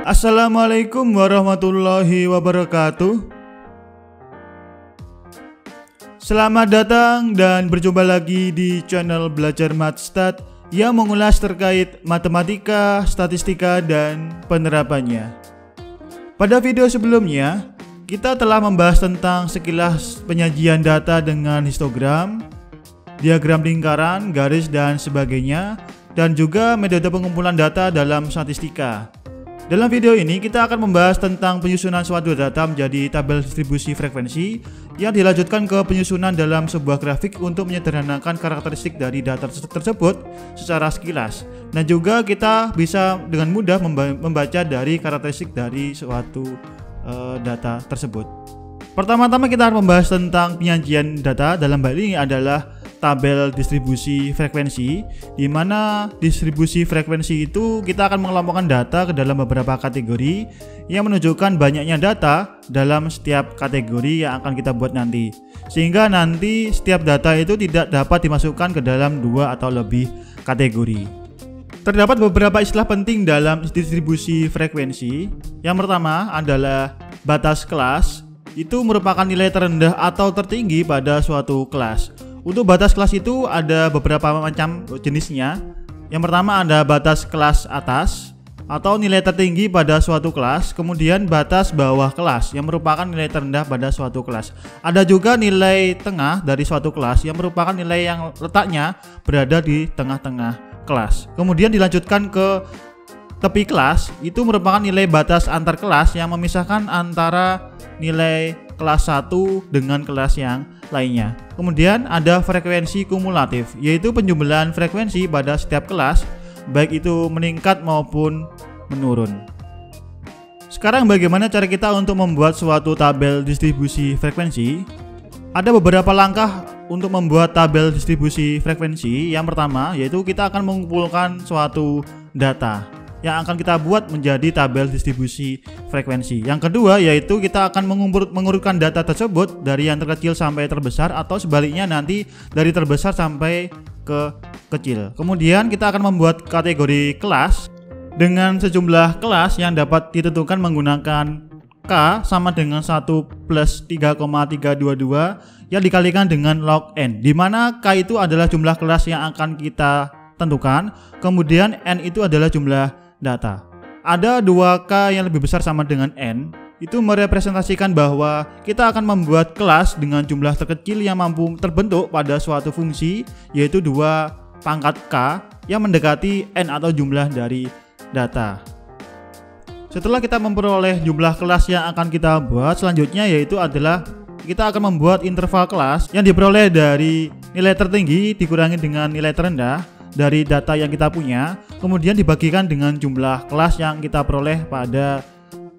Assalamualaikum warahmatullahi wabarakatuh. Selamat datang dan berjumpa lagi di channel Belajar Matstat yang mengulas terkait matematika, statistika, dan penerapannya. Pada video sebelumnya, kita telah membahas tentang sekilas penyajian data dengan histogram, diagram lingkaran, garis, dan sebagainya, dan juga metode pengumpulan data dalam statistika. Dalam video ini kita akan membahas tentang penyusunan suatu data menjadi tabel distribusi frekuensi yang dilanjutkan ke penyusunan dalam sebuah grafik untuk menyederhanakan karakteristik dari data tersebut secara sekilas. Dan juga kita bisa dengan mudah membaca dari karakteristik dari suatu data tersebut. Pertama-tama kita akan membahas tentang penyajian data. Dalam hal ini adalah tabel distribusi frekuensi, di mana distribusi frekuensi itu kita akan mengelompokkan data ke dalam beberapa kategori yang menunjukkan banyaknya data dalam setiap kategori yang akan kita buat nanti, sehingga nanti setiap data itu tidak dapat dimasukkan ke dalam dua atau lebih kategori. Terdapat beberapa istilah penting dalam distribusi frekuensi. Yang pertama adalah batas kelas, itu merupakan nilai terendah atau tertinggi pada suatu kelas. Untuk batas kelas itu ada beberapa macam jenisnya. Yang pertama ada batas kelas atas atau nilai tertinggi pada suatu kelas, kemudian batas bawah kelas yang merupakan nilai terendah pada suatu kelas. Ada juga nilai tengah dari suatu kelas yang merupakan nilai yang letaknya berada di tengah-tengah kelas. Kemudian dilanjutkan ke tepi kelas, itu merupakan nilai batas antar kelas yang memisahkan antara nilai kelas 1 dengan kelas yang lainnya. Kemudian ada frekuensi kumulatif, yaitu penjumlahan frekuensi pada setiap kelas, baik itu meningkat maupun menurun. Sekarang bagaimana cara kita untuk membuat suatu tabel distribusi frekuensi? Ada beberapa langkah untuk membuat tabel distribusi frekuensi. Yang pertama yaitu kita akan mengumpulkan suatu data yang akan kita buat menjadi tabel distribusi frekuensi. Yang kedua yaitu kita akan mengurutkan data tersebut dari yang terkecil sampai terbesar, atau sebaliknya nanti dari terbesar sampai ke kecil. Kemudian kita akan membuat kategori kelas dengan sejumlah kelas yang dapat ditentukan menggunakan K sama dengan 1 plus 3,322 yang dikalikan dengan log N, di mana K itu adalah jumlah kelas yang akan kita tentukan, kemudian N itu adalah jumlah data. Ada 2K yang lebih besar sama dengan N, itu merepresentasikan bahwa kita akan membuat kelas dengan jumlah terkecil yang mampu terbentuk pada suatu fungsi, yaitu 2 pangkat K yang mendekati N atau jumlah dari data. Setelah kita memperoleh jumlah kelas yang akan kita buat, selanjutnya yaitu adalah kita akan membuat interval kelas yang diperoleh dari nilai tertinggi dikurangi dengan nilai terendah dari data yang kita punya, kemudian dibagikan dengan jumlah kelas yang kita peroleh pada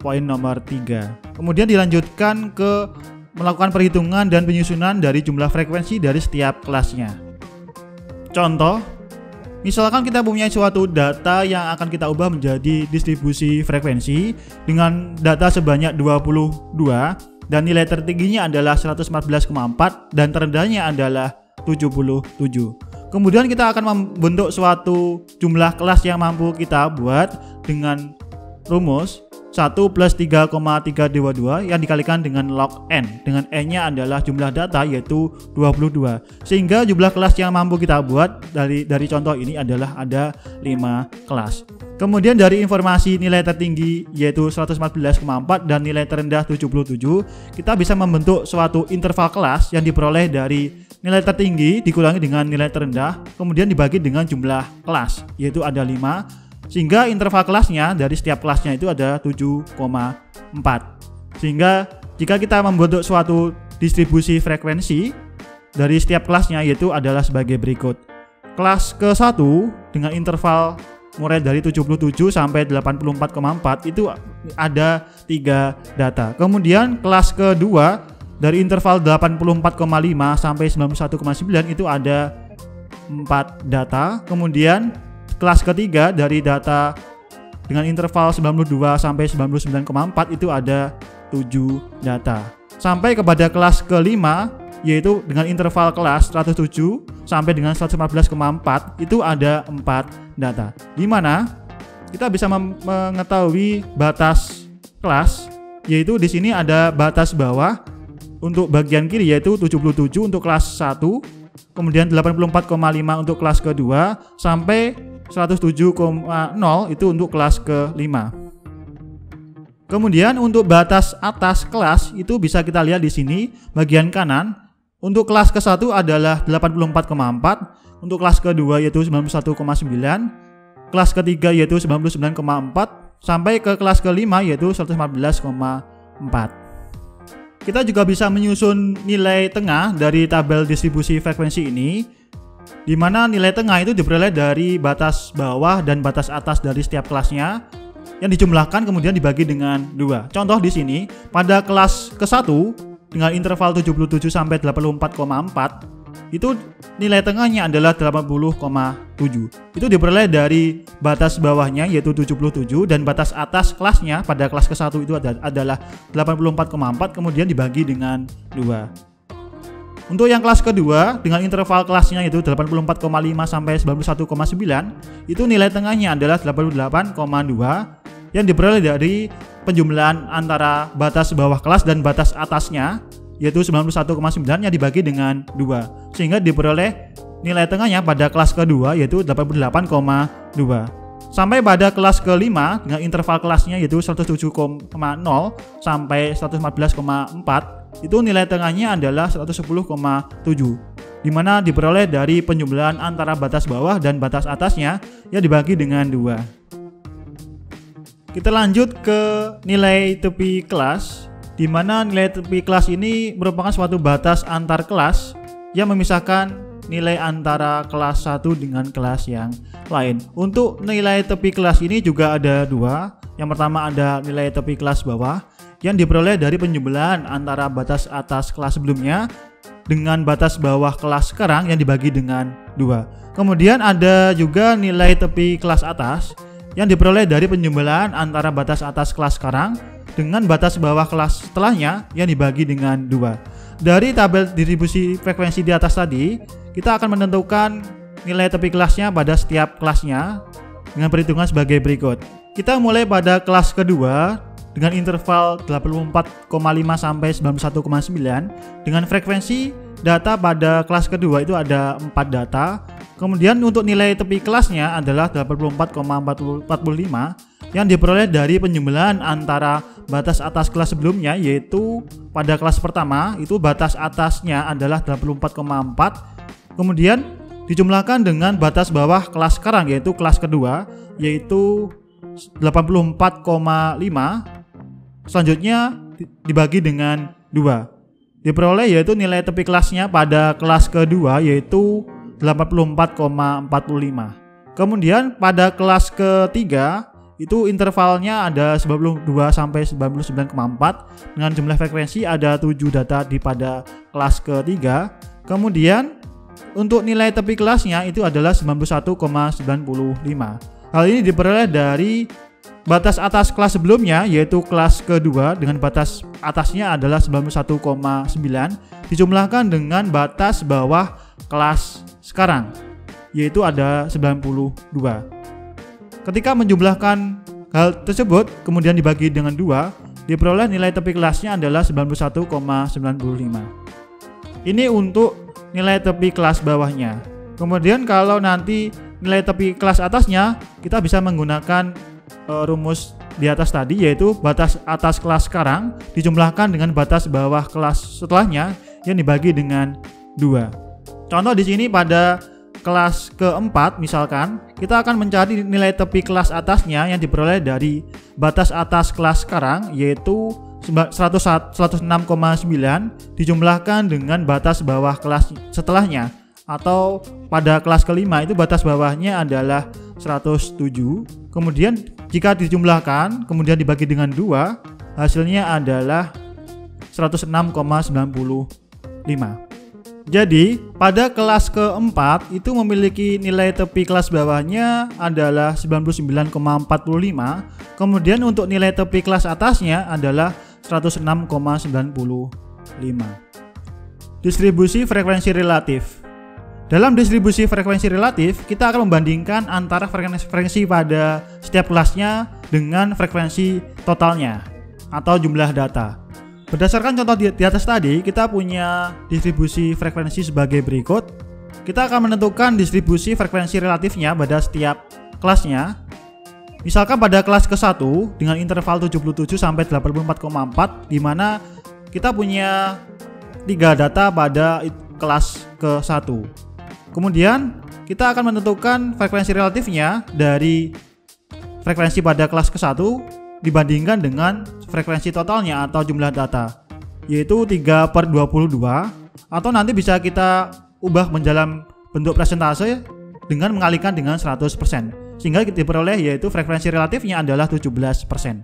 poin nomor 3. Kemudian dilanjutkan ke melakukan perhitungan dan penyusunan dari jumlah frekuensi dari setiap kelasnya. Contoh, misalkan kita punya suatu data yang akan kita ubah menjadi distribusi frekuensi dengan data sebanyak 22 dan nilai tertingginya adalah 114,4 dan terendahnya adalah 77. Kemudian kita akan membentuk suatu jumlah kelas yang mampu kita buat dengan rumus 1 plus 3,322 yang dikalikan dengan log N, dengan N nya adalah jumlah data yaitu 22, sehingga jumlah kelas yang mampu kita buat dari contoh ini adalah ada 5 kelas. Kemudian dari informasi nilai tertinggi yaitu 114,4 dan nilai terendah 77, kita bisa membentuk suatu interval kelas yang diperoleh dari nilai tertinggi dikurangi dengan nilai terendah, kemudian dibagi dengan jumlah kelas yaitu ada 5, sehingga interval kelasnya dari setiap kelasnya itu ada 7,4. Sehingga jika kita membentuk suatu distribusi frekuensi dari setiap kelasnya yaitu adalah sebagai berikut. Kelas ke-1 dengan interval mulai dari 77 sampai 84,4 itu ada 3 data. Kemudian kelas kedua dari interval 84,5 sampai 91,9 itu ada 4 data. Kemudian kelas ketiga dari data dengan interval 92 sampai 99,4 itu ada 7 data. Sampai kepada kelas kelima yaitu dengan interval kelas 107 sampai dengan 114,4 itu ada 4 data. Di mana kita bisa mengetahui batas kelas, yaitu di sini ada batas bawah untuk bagian kiri yaitu 77 untuk kelas 1, kemudian 84,5 untuk kelas kedua sampai 107,0 itu untuk kelas ke-5. Kemudian untuk batas atas kelas itu bisa kita lihat di sini bagian kanan. Untuk kelas ke-1 adalah 84,4, untuk kelas kedua yaitu 91,9, kelas ketiga yaitu 99,4 sampai ke kelas ke-5 yaitu 114,4. Kita juga bisa menyusun nilai tengah dari tabel distribusi frekuensi ini, di mana nilai tengah itu diperoleh dari batas bawah dan batas atas dari setiap kelasnya yang dijumlahkan kemudian dibagi dengan 2. Contoh di sini pada kelas ke-1 dengan interval 77 sampai 84,4 itu nilai tengahnya adalah 80,7. Itu diperoleh dari batas bawahnya yaitu 77 dan batas atas kelasnya pada kelas ke-1 itu adalah 84,4 kemudian dibagi dengan 2. Untuk yang kelas kedua dengan interval kelasnya yaitu 84,5 sampai 91,9 itu nilai tengahnya adalah 88,2 yang diperoleh dari penjumlahan antara batas bawah kelas dan batas atasnya yaitu 91,9 yang dibagi dengan 2 sehingga diperoleh nilai tengahnya pada kelas kedua yaitu 88,2. Sampai pada kelas ke-5 dengan interval kelasnya yaitu 107,0 sampai 114,4 itu nilai tengahnya adalah 110,7 di mana diperoleh dari penjumlahan antara batas bawah dan batas atasnya yang dibagi dengan 2. Kita lanjut ke nilai tepi kelas, di mana nilai tepi kelas ini merupakan suatu batas antar kelas yang memisahkan nilai antara kelas 1 dengan kelas yang lain. Untuk nilai tepi kelas ini juga ada 2. Yang pertama ada nilai tepi kelas bawah yang diperoleh dari penjumlahan antara batas atas kelas sebelumnya dengan batas bawah kelas sekarang yang dibagi dengan 2. Kemudian ada juga nilai tepi kelas atas yang diperoleh dari penjumlahan antara batas atas kelas sekarang dengan batas bawah kelas setelahnya yang dibagi dengan 2. Dari tabel distribusi frekuensi di atas tadi, kita akan menentukan nilai tepi kelasnya pada setiap kelasnya dengan perhitungan sebagai berikut. Kita mulai pada kelas kedua dengan interval 84,5 sampai 91,9 dengan frekuensi data pada kelas kedua itu ada 4 data. Kemudian untuk nilai tepi kelasnya adalah 84,45 yang diperoleh dari penjumlahan antara batas atas kelas sebelumnya yaitu pada kelas pertama itu batas atasnya adalah 84,4 kemudian dijumlahkan dengan batas bawah kelas sekarang yaitu kelas kedua yaitu 84,5 selanjutnya dibagi dengan 2 diperoleh yaitu nilai tepi kelasnya pada kelas kedua yaitu 84,45. Kemudian pada kelas ketiga itu intervalnya ada 92 sampai 99,4 dengan jumlah frekuensi ada 7 data di pada kelas ketiga. Kemudian untuk nilai tepi kelasnya itu adalah 91,95. Hal ini diperoleh dari batas atas kelas sebelumnya yaitu kelas kedua dengan batas atasnya adalah 91,9 dijumlahkan dengan batas bawah kelas sekarang yaitu ada 92. Ketika menjumlahkan hal tersebut kemudian dibagi dengan 2 diperoleh nilai tepi kelasnya adalah 91,95. Ini untuk nilai tepi kelas bawahnya. Kemudian kalau nanti nilai tepi kelas atasnya kita bisa menggunakan rumus di atas tadi yaitu batas atas kelas sekarang dijumlahkan dengan batas bawah kelas setelahnya yang dibagi dengan 2. Contoh di sini pada kelas keempat misalkan kita akan mencari nilai tepi kelas atasnya yang diperoleh dari batas atas kelas sekarang yaitu 106,9 dijumlahkan dengan batas bawah kelas setelahnya atau pada kelas kelima itu batas bawahnya adalah 107. Kemudian jika dijumlahkan kemudian dibagi dengan 2 hasilnya adalah 106,95. Jadi pada kelas keempat itu memiliki nilai tepi kelas bawahnya adalah 99,45. Kemudian untuk nilai tepi kelas atasnya adalah 106,95. Distribusi frekuensi relatif. Dalam distribusi frekuensi relatif, kita akan membandingkan antara frekuensi pada setiap kelasnya dengan frekuensi totalnya atau jumlah data. Berdasarkan contoh di atas tadi, kita punya distribusi frekuensi sebagai berikut. Kita akan menentukan distribusi frekuensi relatifnya pada setiap kelasnya. Misalkan pada kelas ke-1 dengan interval 77 sampai 84,4, di mana kita punya 3 data pada kelas ke-1. Kemudian kita akan menentukan frekuensi relatifnya dari frekuensi pada kelas ke-1 dibandingkan dengan frekuensi totalnya atau jumlah data, yaitu 3/22, atau nanti bisa kita ubah mendalam bentuk persentase dengan mengalihkan dengan 100%, sehingga kita diperoleh yaitu frekuensi relatifnya adalah 17%.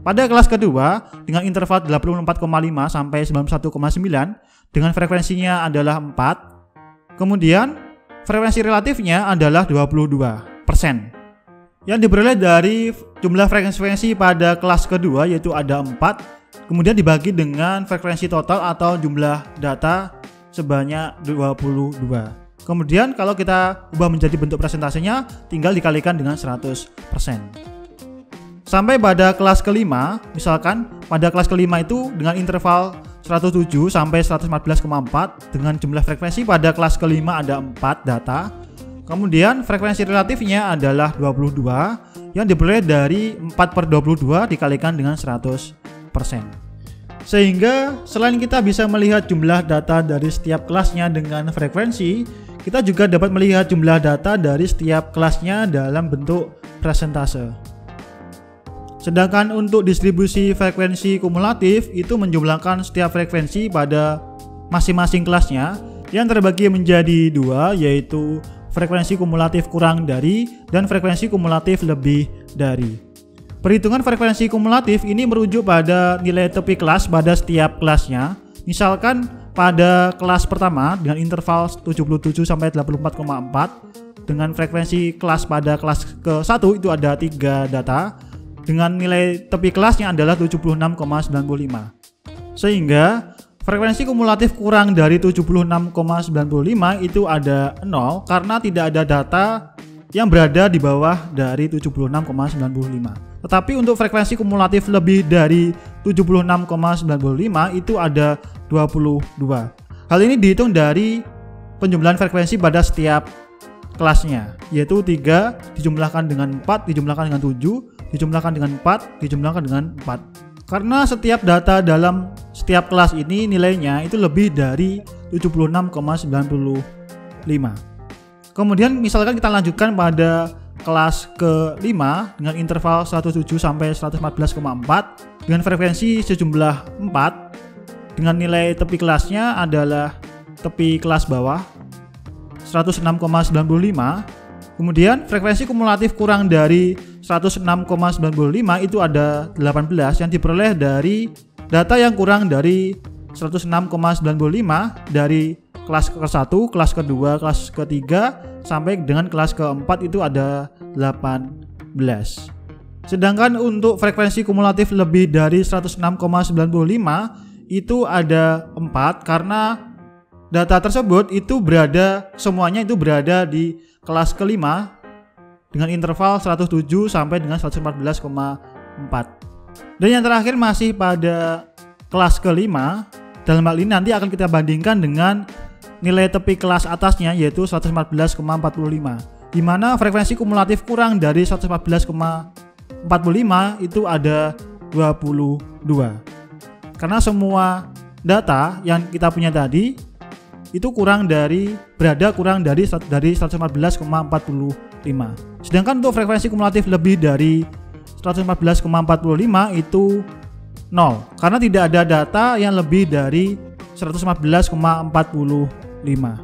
Pada kelas kedua dengan interval 84,5 sampai 91,9 dengan frekuensinya adalah 4. Kemudian frekuensi relatifnya adalah 22%. Yang diperoleh dari jumlah frekuensi pada kelas kedua yaitu ada 4, kemudian dibagi dengan frekuensi total atau jumlah data sebanyak 22. Kemudian kalau kita ubah menjadi bentuk presentasenya tinggal dikalikan dengan 100%. Sampai pada kelas kelima, misalkan pada kelas kelima itu dengan interval 107 sampai 114,4 dengan jumlah frekuensi pada kelas kelima ada 4 data. Kemudian frekuensi relatifnya adalah 22 yang diperoleh dari 4/22 dikalikan dengan 100%. Sehingga selain kita bisa melihat jumlah data dari setiap kelasnya dengan frekuensi, kita juga dapat melihat jumlah data dari setiap kelasnya dalam bentuk persentase. Sedangkan untuk distribusi frekuensi kumulatif itu menjumlahkan setiap frekuensi pada masing-masing kelasnya yang terbagi menjadi 2, yaitu frekuensi kumulatif kurang dari dan frekuensi kumulatif lebih dari. Perhitungan frekuensi kumulatif ini merujuk pada nilai tepi kelas pada setiap kelasnya. Misalkan pada kelas pertama dengan interval 77 sampai 84,4 dengan frekuensi kelas pada kelas ke-1 itu ada 3 data dengan nilai tepi kelasnya adalah 76,95. Sehingga frekuensi kumulatif kurang dari 76,95 itu ada 0 karena tidak ada data yang berada di bawah dari 76,95. Tetapi untuk frekuensi kumulatif lebih dari 76,95 itu ada 22. Hal ini dihitung dari penjumlahan frekuensi pada setiap kelasnya, yaitu 3 dijumlahkan dengan 4 dijumlahkan dengan 7 dijumlahkan dengan 4 dijumlahkan dengan 4. Karena setiap data dalam setiap kelas ini nilainya itu lebih dari 76,95. Kemudian misalkan kita lanjutkan pada kelas ke-5 dengan interval 107 sampai 114,4 dengan frekuensi sejumlah 4 dengan nilai tepi kelasnya adalah tepi kelas bawah 106,95. Kemudian frekuensi kumulatif kurang dari 106,95 itu ada 18 yang diperoleh dari data yang kurang dari 106,95 dari kelas ke-1, kelas ke-2, kelas ke-3 sampai dengan kelas ke-4 itu ada 18. Sedangkan untuk frekuensi kumulatif lebih dari 106,95 itu ada 4 karena data tersebut itu semuanya itu berada di kelas ke-5 dengan interval 107 sampai dengan 114,4. Dan yang terakhir masih pada kelas ke-5. Dalam hal ini nanti akan kita bandingkan dengan nilai tepi kelas atasnya yaitu 114,45, di mana frekuensi kumulatif kurang dari 114,45 itu ada 22. Karena semua data yang kita punya tadi itu berada kurang dari 114,45. Sedangkan untuk frekuensi kumulatif lebih dari 114,45 itu 0 karena tidak ada data yang lebih dari 114,45.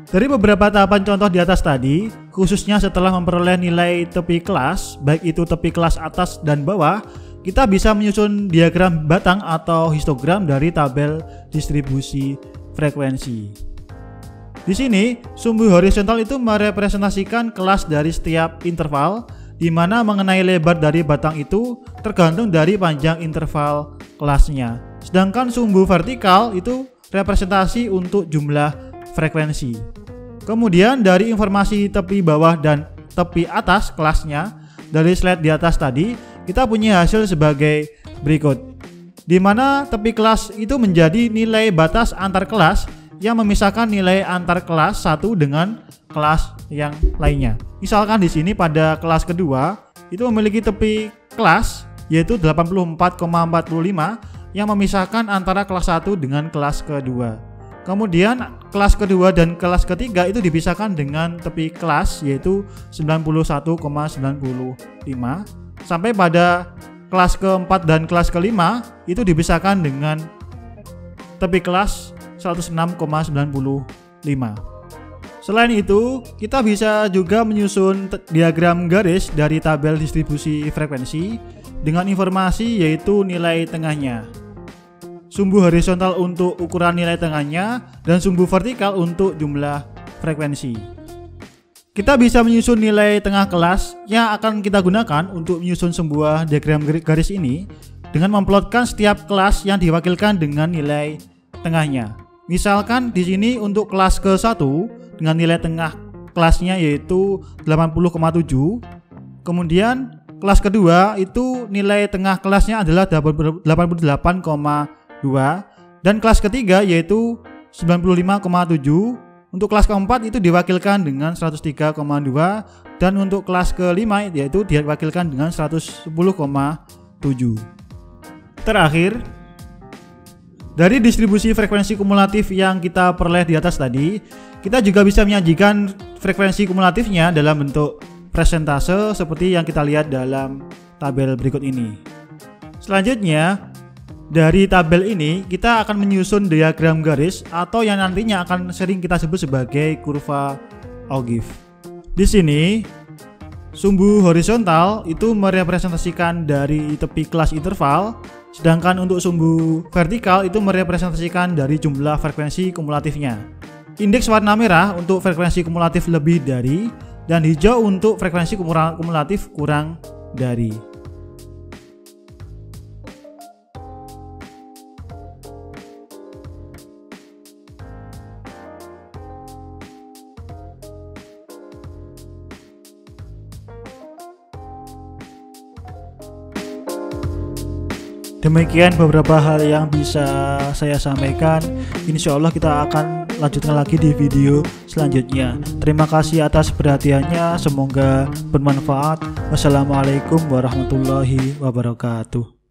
Dari beberapa tahapan contoh di atas tadi, khususnya setelah memperoleh nilai tepi kelas, baik itu tepi kelas atas dan bawah, kita bisa menyusun diagram batang atau histogram dari tabel distribusi frekuensi. Di sini, sumbu horizontal itu merepresentasikan kelas dari setiap interval, di mana mengenai lebar dari batang itu tergantung dari panjang interval kelasnya. Sedangkan sumbu vertikal itu representasi untuk jumlah frekuensi. Kemudian dari informasi tepi bawah dan tepi atas kelasnya dari slide di atas tadi, kita punya hasil sebagai berikut, di mana tepi kelas itu menjadi nilai batas antar kelas yang memisahkan nilai antar kelas satu dengan kelas yang lainnya. Misalkan di sini pada kelas kedua itu memiliki tepi kelas yaitu 84,45 yang memisahkan antara kelas 1 dengan kelas kedua. Kemudian kelas kedua dan kelas ketiga itu dipisahkan dengan tepi kelas yaitu 91,95 sampai pada kelas keempat dan kelas kelima itu dipisahkan dengan tepi kelas 106,95. Selain itu, kita bisa juga menyusun diagram garis dari tabel distribusi frekuensi dengan informasi yaitu nilai tengahnya, sumbu horizontal untuk ukuran nilai tengahnya, dan sumbu vertikal untuk jumlah frekuensi. Kita bisa menyusun nilai tengah kelas yang akan kita gunakan untuk menyusun sebuah diagram garis ini dengan memplotkan setiap kelas yang diwakilkan dengan nilai tengahnya. Misalkan di sini untuk kelas ke-1 dengan nilai tengah kelasnya yaitu 80,7. Kemudian kelas kedua itu nilai tengah kelasnya adalah 88,2 dan kelas ketiga yaitu 95,7. Untuk kelas keempat itu diwakilkan dengan 103,2 dan untuk kelas kelima yaitu diwakilkan dengan 110,7. Terakhir, dari distribusi frekuensi kumulatif yang kita peroleh di atas tadi, kita juga bisa menyajikan frekuensi kumulatifnya dalam bentuk presentase seperti yang kita lihat dalam tabel berikut ini. Selanjutnya, dari tabel ini kita akan menyusun diagram garis atau yang nantinya akan sering kita sebut sebagai kurva Ogive. Di sini, sumbu horizontal itu merepresentasikan dari tepi kelas interval, sedangkan untuk sumbu vertikal itu merepresentasikan dari jumlah frekuensi kumulatifnya. Indeks warna merah untuk frekuensi kumulatif lebih dari, dan hijau untuk frekuensi kumulatif kurang dari. Demikian beberapa hal yang bisa saya sampaikan. Insya Allah kita akan lanjutkan lagi di video selanjutnya. Terima kasih atas perhatiannya, semoga bermanfaat. Wassalamualaikum warahmatullahi wabarakatuh.